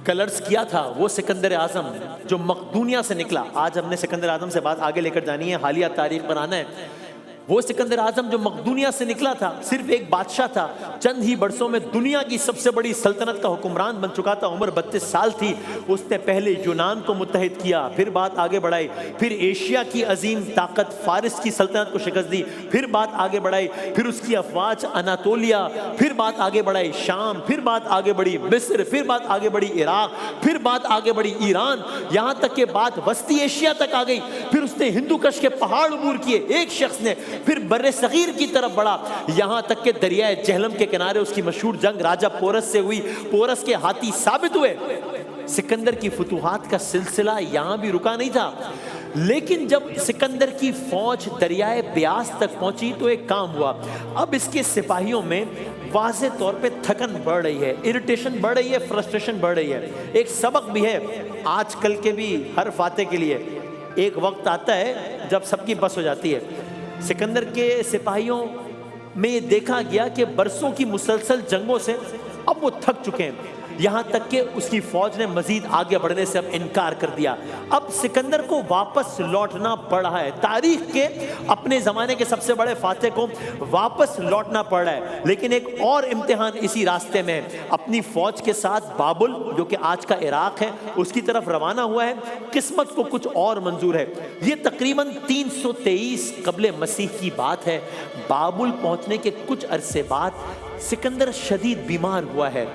Colours کیا تھا وہ سکندر اعظم جو مقدونیہ سے نکلا. آج ہم نے سکندر اعظم سے بات آگے لے کر جانی ہے, حالیہ تاریخ پر آنا ہے. وہ سکندر اعظم جو مقدونیہ سے نکلا تھا, صرف ایک بادشاہ تھا, چند ہی برسوں میں دنیا کی سب سے بڑی سلطنت کا حکمران بن چکا تھا. عمر 32 سال تھی. اس نے پہلے یونان کو متحد کیا, پھر بات آگے بڑھائی, پھر ایشیا کی عظیم طاقت فارس کی سلطنت کو شکست دی, پھر بات آگے بڑھائی, پھر اس کی افواج اناطولیا, پھر بات آگے بڑھائی شام, پھر بات آگے بڑھی مصر, پھر بات آگے بڑھی عراق, پھر بات آگے بڑھی ایران, یہاں تک کہ بات وسطی ایشیا تک آ گئی. پھر اس نے ہندو کش کے پہاڑ عبور کیے ایک شخص نے, پھر بر صغیر کی طرف بڑھا, یہاں تک کہ دریائے جہلم کے کنارے اس کی مشہور جنگ راجہ پورس سے ہوئی. پورس کے ہاتھی ثابت ہوئے. سکندر کی فتوحات کا سلسلہ یہاں بھی رکا نہیں تھا, لیکن جب سکندر کی فوج دریائے بیاس تک پہنچی تو ایک کام ہوا. اب اس کے سپاہیوں میں واضح طور پہ تھکن بڑھ رہی ہے, اریٹیشن بڑھ رہی ہے, فرسٹریشن بڑھ رہی ہے. ایک سبق بھی ہے آج کل کے بھی ہر فاتح کے لیے. ایک وقت آتا ہے جب سب کی بس ہو جاتی ہے. سکندر کے سپاہیوں میں یہ دیکھا گیا کہ برسوں کی مسلسل جنگوں سے اب وہ تھک چکے ہیں, یہاں تک کہ اس کی فوج نے مزید آگے بڑھنے سے اب انکار کر دیا. اب سکندر کو واپس لوٹنا پڑ رہا ہے. تاریخ کے اپنے زمانے کے سب سے بڑے فاتح کو واپس لوٹنا پڑ رہا ہے. لیکن ایک اور امتحان اسی راستے میں ہے. اپنی فوج کے ساتھ بابل جو کہ آج کا عراق ہے اس کی طرف روانہ ہوا ہے. قسمت کو کچھ اور منظور ہے. یہ تقریباً 323 قبل مسیح کی بات ہے. بابل پہنچنے کے کچھ عرصے بعد سکندر شدید بیمار ہوا ہے.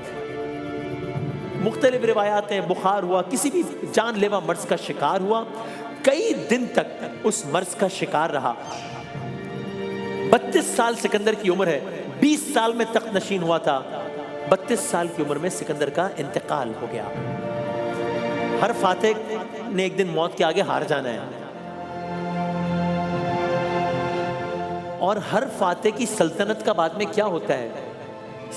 مختلف روایات ہیں, بخار ہوا, کسی بھی جان لیوا مرض کا شکار ہوا. کئی دن تک اس مرض کا شکار رہا. 32 سال سکندر کی عمر ہے. 20 سال میں تخت نشین ہوا تھا. 32 سال کی عمر میں سکندر کا انتقال ہو گیا. ہر فاتح نے ایک دن موت کے آگے ہار جانا ہے, اور ہر فاتح کی سلطنت کا بعد میں کیا ہوتا ہے,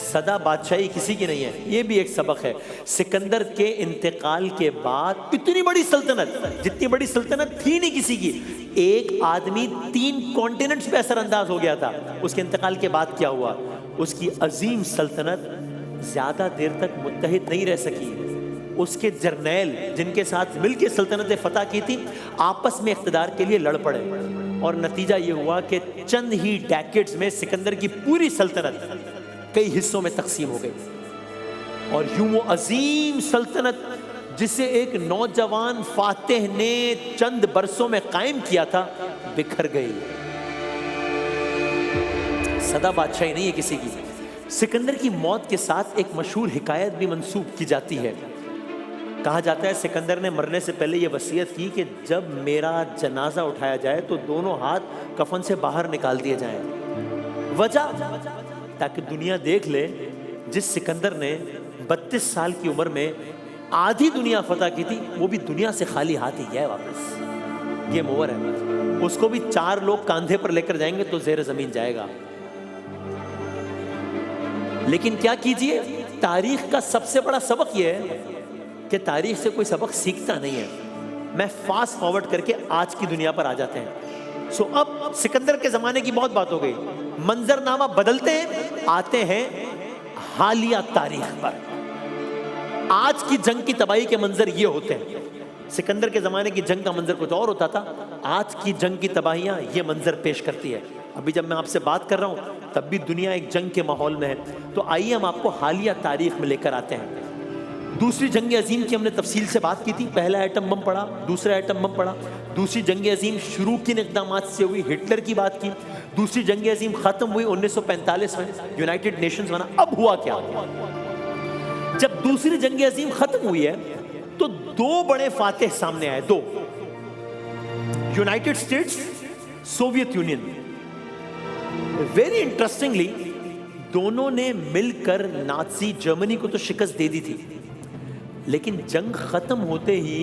سدا بادشاہی کسی کی نہیں ہے. یہ بھی ایک سبق ہے. سکندر کے انتقال کے بعد اتنی بڑی سلطنت, جتنی بڑی سلطنت تھی نہیں کسی کی, ایک آدمی 3 کانٹیننٹس پہ اثر انداز ہو گیا تھا. اس کے انتقال کے بعد کیا ہوا, اس کی عظیم سلطنت زیادہ دیر تک متحد نہیں رہ سکی. اس کے جرنیل جن کے ساتھ مل کے سلطنت فتح کی تھی آپس میں اقتدار کے لیے لڑ پڑے, اور نتیجہ یہ ہوا کہ چند ہی ڈیکیڈز میں سکندر کی پوری سلطنت کئی حصوں میں تقسیم ہو گئی. اور یوں وہ عظیم سلطنت جسے ایک نوجوان فاتح نے چند برسوں میں قائم کیا تھا بکھر گئی. سدا بادشاہی نہیں ہے کسی کی. سکندر کی موت کے ساتھ ایک مشہور حکایت بھی منسوب کی جاتی ہے. کہا جاتا ہے سکندر نے مرنے سے پہلے یہ وصیت کی کہ جب میرا جنازہ اٹھایا جائے تو دونوں ہاتھ کفن سے باہر نکال دیے جائیں. وجہ تاکہ دنیا دیکھ لے جس سکندر نے 32 سال کی عمر میں آدھی دنیا فتح کی تھی وہ بھی دنیا سے خالی ہاتھ ہی گیا واپس. یہ موور ہے. اس کو بھی 4 لوگ کاندھے پر لے کر جائیں گے تو زیر زمین جائے گا. لیکن کیا کیجئے, تاریخ کا سب سے بڑا سبق یہ ہے کہ تاریخ سے کوئی سبق سیکھتا نہیں ہے. میں فاسٹ فارورڈ کر کے آج کی دنیا پر آ جاتے ہیں. اب سکندر کے زمانے کی بہت بات ہو گئی. منظرنامہ بدلتے ہیں, آتے ہیں حالیہ تاریخ پر. آج کی جنگ کی تباہی کے منظر یہ ہوتے ہیں. سکندر کے زمانے کی جنگ کا منظر کچھ اور ہوتا تھا, آج کی جنگ کی تباہیاں یہ منظر پیش کرتی ہے. ابھی جب میں آپ سے بات کر رہا ہوں تب بھی دنیا ایک جنگ کے ماحول میں ہے. تو آئیے ہم آپ کو حالیہ تاریخ میں لے کر آتے ہیں. دوسری جنگ عظیم کی ہم نے تفصیل سے بات کی تھی. پہلا ایٹم بم پڑا, دوسرا ایٹم بم پڑا. دوسری جنگ عظیم شروع کن اقدامات سے ہوئی, ہٹلر کی بات کی. دوسری جنگ عظیم ختم ہوئی 1945 میں, یونائٹڈ نیشنز بنا. اب ہوا کیا, جب دوسری جنگ عظیم ختم ہوئی ہے تو 2 بڑے فاتح سامنے آئے. 2, United States, Soviet union. Very interestingly دونوں نے مل کر نازی جرمنی کو تو شکست دے دی تھی, لیکن جنگ ختم ہوتے ہی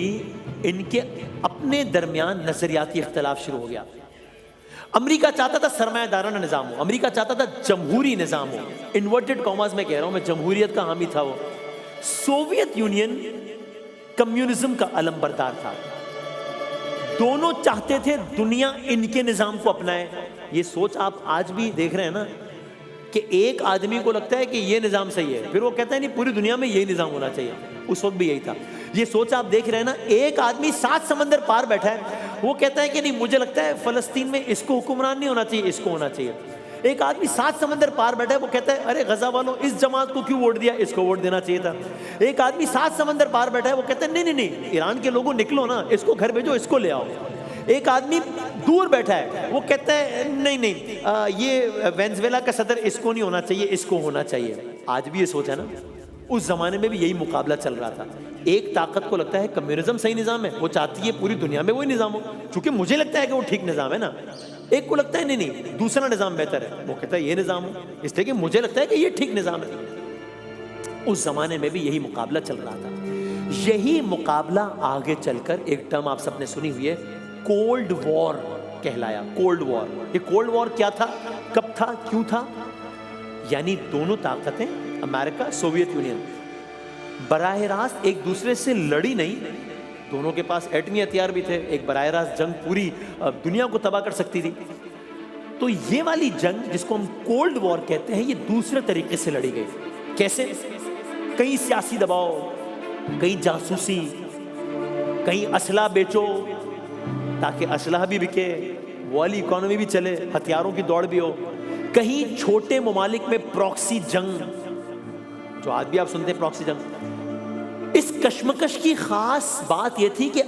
ان کے اپنے درمیان نظریاتی اختلاف شروع ہو گیا. امریکہ چاہتا تھا سرمایہ دارانہ نظام ہو, امریکہ چاہتا تھا جمہوری نظام ہو. انورٹڈ کاماز میں کہہ رہا ہوں, میں جمہوریت کا حامی تھا وہ. سوویت یونین کمیونزم کا علم بردار تھا. دونوں چاہتے تھے دنیا ان کے نظام کو اپنائے. یہ سوچ آپ آج بھی دیکھ رہے ہیں نا کہ ایک آدمی کو لگتا ہے کہ یہ نظام صحیح ہے, پھر وہ کہتا ہے نہیں پوری دنیا میں یہی نظام ہونا چاہیے. उस वक्त भी यही था। ये सोच आप देख रहे हैं ना, एक आदमी 7 समंदर पार बैठा है, वो कहता है कि नहीं मुझे लगता है फलस्तीन में इसको हुक्मरान नहीं होना चाहिए, इसको होना चाहिए। एक आदमी 7 समंदर पार बैठा है, वो कहता है अरे गजा वालों इस जमात को क्यों वोट दिया, इसको वोट देना चाहिए था। एक आदमी 7 समंदर पार बैठा है, वो कहता है नहीं नहीं नहीं ईरान के लोगों निकलो ना, इसको घर भेजो, इसको ले आओ। एक आदमी दूर बैठा है, वो कहता है नहीं नहीं ये वेनेजुएला का सदर इसको नहीं होना चाहिए, इसको होना चाहिए। आज भी ये सोच है ना, उस जमाने में भी यही मुकाबला चल रहा था। एक ताकत को लगता है कम्युनिज्म सही निज़ाम है, वो चाहती है पूरी दुनिया में वही निज़ाम हो, क्योंकि मुझे लगता है कि वो ठीक निज़ाम है ना। एक को लगता है नहीं नहीं दूसरा निज़ाम बेहतर है, वो कहता है ये निज़ाम हो इसलिए कि मुझे लगता है कि ये ठीक निज़ाम है। उस जमाने में भी यही मुकाबला चल रहा था। यही मुकाबला आगे चलकर एक टर्म आप सबने सुनी हुई है, कोल्ड वॉर कहलाया। कोल्ड वॉर, ये कोल्ड वॉर क्या था, कब था, क्यों था? यानी दोनों ताकतें अमेरिका सोवियत यूनियन बराह रास्त एक दूसरे से लड़ी नहीं, दोनों के पास एटमी हथियार भी थे, एक बराह रास्त जंग पूरी दुनिया को तबाह कर सकती थी। तो ये वाली जंग जिसको हम कोल्ड वॉर कहते हैं, ये दूसरे तरीके से लड़ी गई। कैसे? कहीं सियासी दबाव, कहीं जासूसी, कहीं असला बेचो ताकि असलहा भी बिके, वो वाली इकोनॉमी भी चले, हथियारों की दौड़ भी हो। कहीं छोटे ममालिक में प्रॉक्सी जंग, जो आज भी आप सुनते हैं प्रॉक्सी जंग। इस कश्मकश की खास बात यह थी कि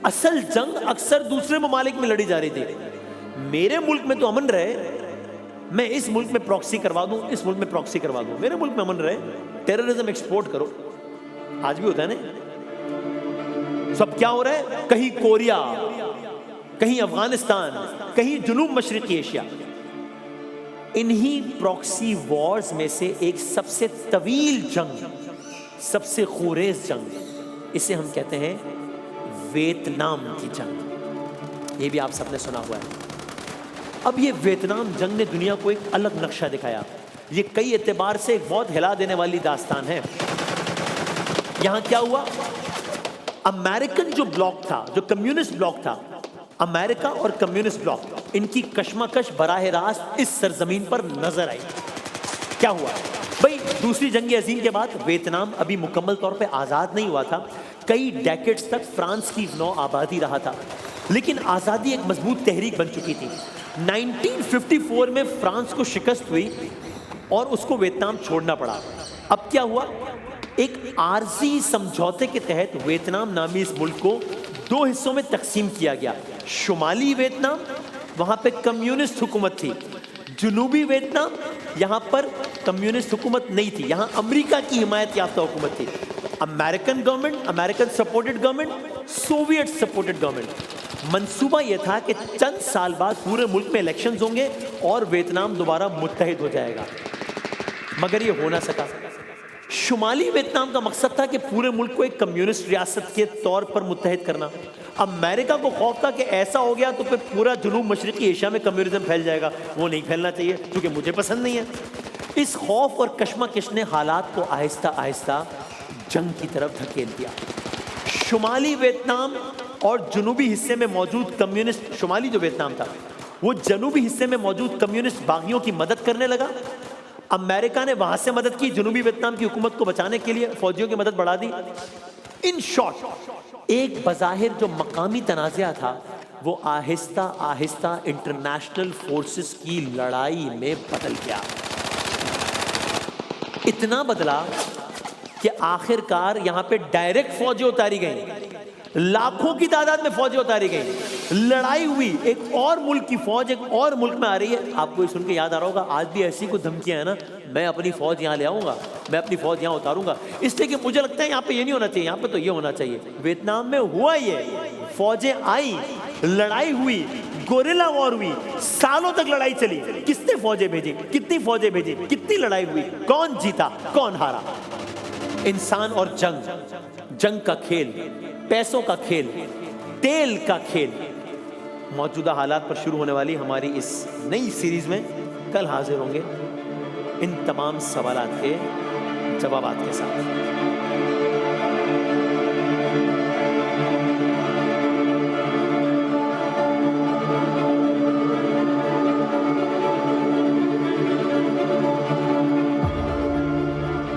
असल जंग अक्सर दूसरे ममालिक में लड़ी जा रही थी। मेरे मुल्क में तो अमन रहे, मैं इस मुल्क में प्रॉक्सी करवा दूं, इस मुल्क में प्रॉक्सी करवा दूं, मेरे मुल्क में अमन रहे, टेररिज्म एक्सपोर्ट करो। आज भी होता है ना। सब क्या हो रहा है, कहीं कोरिया, कहीं अफगानिस्तान, कहीं जुनूब मशरिकी एशिया। इन्हीं प्रॉक्सी वॉर्स में से एक सबसे तवील जंग, सबसे खूरेज जंग, इसे हम कहते हैं वियतनाम की जंग। ये भी आप सबने सुना हुआ है। अब ये वियतनाम जंग ने दुनिया को एक अलग नक्शा दिखाया। ये कई एतबार से एक बहुत हिला देने वाली दास्तान है। यहां क्या हुआ, अमेरिकन जो ब्लॉक था, जो कम्युनिस्ट ब्लॉक था, अमेरिका और कम्युनिस्ट ब्लॉक, इनकी कशमकश बराह रास्त इस सरजमीन पर नजर आई। क्या हुआ भाई, दूसरी जंग अजीम के बाद वियतनाम अभी मुकम्मल तौर पे आज़ाद नहीं हुआ था। कई डेकेड्स तक फ्रांस की नौ आबादी रहा था, लेकिन आज़ादी एक मजबूत तहरीक बन चुकी थी। 1954 में फ्रांस को शिकस्त हुई और उसको वियतनाम छोड़ना पड़ा। अब क्या हुआ, एक आरजी समझौते के तहत वियतनाम नामी इस मुल्क को 2 हिस्सों में तकसीम किया गया। शुमाली वियतनाम, वहां पे कम्युनिस्ट हुकूमत थी। जुनूबी वियतनाम, यहाँ पर कम्युनिस्ट हुकूमत नहीं थी, यहाँ अमेरिका की हिमायत याफ्ता हुकूमत थी। American government, American supported government, Soviet supported government. मंसूबा यह था कि चंद साल बाद पूरे मुल्क में इलेक्शंस होंगे और वियतनाम दोबारा मुत्तहिद हो जाएगा, मगर ये हो ना सका। शुमाली वियतनाम का मकसद था कि पूरे मुल्क को एक कम्युनिस्ट रियासत के तौर पर मुत्तहिद करना। अमेरिका को खौफ था कि ऐसा हो गया तो फिर पूरा जुनूब मशरिकी एशिया में कम्युनिज्म फैल जाएगा, वो नहीं फैलना चाहिए क्योंकि मुझे पसंद नहीं है। इस खौफ और कशमकश ने हालात को आहिस्ता आहिस्ता जंग की तरफ धकेल दिया। शुमाली वियतनाम और जनूबी हिस्से में मौजूद कम्युनिस्ट, शुमाली जो वियतनाम था वो जनूबी हिस्से में मौजूद कम्युनिस्ट बागियों की मदद करने लगा। अमेरिका ने वहां से मदद की, जनूबी वियतनाम की हुकूमत को बचाने के लिए फौजियों की मदद बढ़ा दी। इन शॉर्ट, एक बज़ाहिर जो मकामी तनाज़ा था वो आहिस्ता आहिस्ता इंटरनेशनल फोर्सेस की लड़ाई में बदल गया। इतना बदला कि आखिरकार यहां पे डायरेक्ट फौजें उतारी गई, लाखों की तादाद में फौजें उतारी गई, लड़ाई हुई, एक और मुल्क की फौज एक और मुल्क में आ रही है। आपको ये सुन के याद आ रहा होगा, आज भी ऐसी कोई धमकियां है ना, मैं अपनी फौज यहाँ ले आऊंगा, मैं अपनी फौज यहाँ उतारूंगा, इसलिए कि मुझे लगता है यहाँ पे ये नहीं होना चाहिए, यहाँ पे तो ये होना चाहिए। वियतनाम में हुआ ये, फौजें आई, लड़ाई हुई, गोरिल्ला वॉर हुई, सालों तक लड़ाई चली। किसने फौजें भेजी, कितनी फौजें भेजी, कितनी लड़ाई हुई, कौन जीता कौन हारा? इंसान और जंग, जंग का खेल, पैसों का खेल, तेल का खेल। मौजूदा हालात पर शुरू होने वाली हमारी इस नई सीरीज में कल हाजिर होंगे इन तमाम सवालात के जवाबात के साथ।